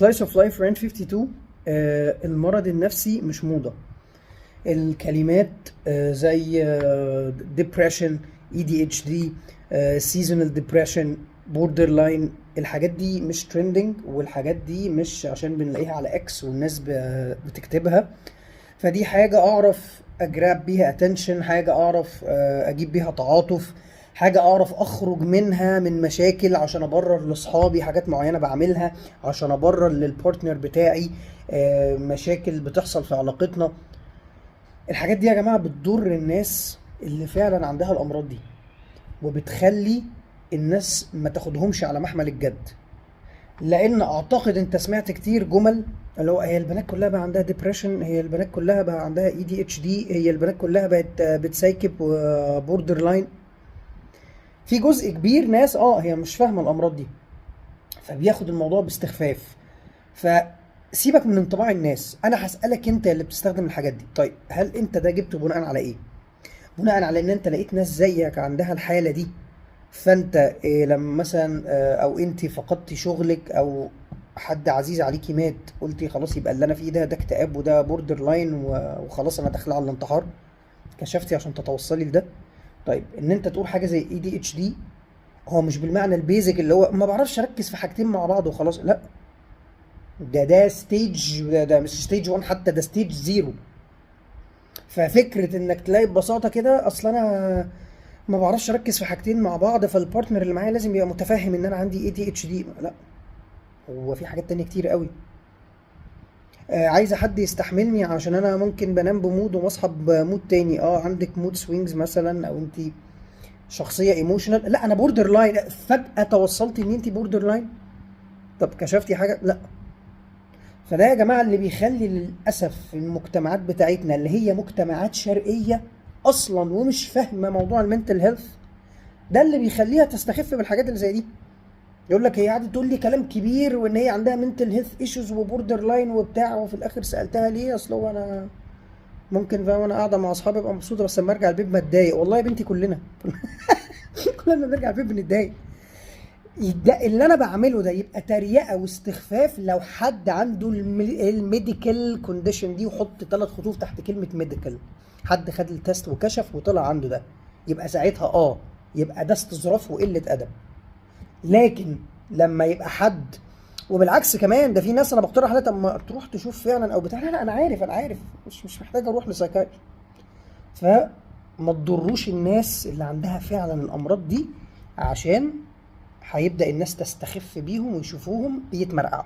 سلايس اوف لايف رانت 52. المرض النفسي مش موضة. الكلمات زي depression ADHD seasonal depression borderline، الحاجات دي مش ترندنج، والحاجات دي مش عشان بنلاقيها على اكس والناس بتكتبها. فدي حاجة اعرف اجراب بيها attention، حاجة اعرف اجيب بيها تعاطف، حاجة اعرف اخرج منها من مشاكل عشان ابرر لاصحابي حاجات معينة بعملها، عشان ابرر للبارتنر بتاعي مشاكل بتحصل في علاقتنا. الحاجات دي يا جماعة بتضر الناس اللي فعلا عندها الامراض دي، وبتخلي الناس ما تاخدهمش على محمل الجد. لان اعتقد انت سمعت كتير جمل اللي هو هي البنات كلها بقى عندها ديبريشن، هي البنات كلها بقى عندها ADHD، هي البنات كلها بقت بتسايكب بوردر لاين. في جزء كبير ناس هي مش فاهمه الامراض دي، فبياخد الموضوع باستخفاف. فسيبك من انطباع الناس، انا هسألك انت اللي بتستخدم الحاجات دي، طيب هل انت ده جبته بناء على ايه؟ بناء على ان انت لقيت ناس زيك عندها الحالة دي، فانت لما مثلا او انت فقدتي شغلك او حد عزيز عليكي مات، قلتي خلاص يبقى اللي انا فيه ده اكتئاب وده بوردر لاين وخلاص انا داخله على الانتحار، كشفتي عشان تتوصلي لده. طيب ان انت تقول حاجه زي ADHD، هو مش بالمعنى البيزك اللي هو ما بعرفش اركز في حاجتين مع بعض وخلاص، لا، ده ستيج، ده مش ستيج 1 حتى، ده ستيج 0. ففكره انك تلاقي ببساطه كده اصل انا ما بعرفش اركز في حاجتين مع بعض، فالبارتنر اللي معايا لازم يبقى متفهم ان انا عندي ADHD، لا، هو في حاجات تانية كتير قوي. عايزه حد يستحملني عشان انا ممكن بنام بمود ومصحى بمود تاني. عندك مود سوينجز مثلا، او انت شخصيه ايموشنال، لا انا بوردر لاين، فجاه توصلتي ان انت بوردر لاين. طب كشفتي حاجه؟ لا. فده يا جماعه اللي بيخلي للاسف المجتمعات بتاعتنا اللي هي مجتمعات شرقيه اصلا ومش فاهمه موضوع المنتل هيلث، ده اللي بيخليها تستخف بالحاجات اللي زي دي. يقول لك هي قاعده تقول لي كلام كبير وان هي عندها منتل هيلث ايشوز وبوردر لاين وبتاع، وفي الاخر سالتها ليه، اصل هو انا ممكن بقى وانا قاعده مع اصحابي ابقى مبسوطه، بس لما ارجع البيت بتضايق. والله يا بنتي كلنا كلنا لما بنرجع البيت بنتضايق. ده اللي انا بعمله ده يبقى تريقه واستخفاف لو حد عنده الميديكال كونديشن دي، وحط 3 خطوط تحت كلمه ميديكال، حد خد التست وكشف وطلع عنده ده، يبقى ساعتها يبقى ده استظراف وقله ادب. لكن لما يبقى حد، وبالعكس كمان ده في ناس انا بقترح عليها طب ما تروح تشوف فعلا او بتاع، لا انا عارف مش محتاج اروح لسايكايتري. فما تضروش الناس اللي عندها فعلا الامراض دي، عشان هيبدأ الناس تستخف بيهم ويشوفوهم بيتمرقعوا.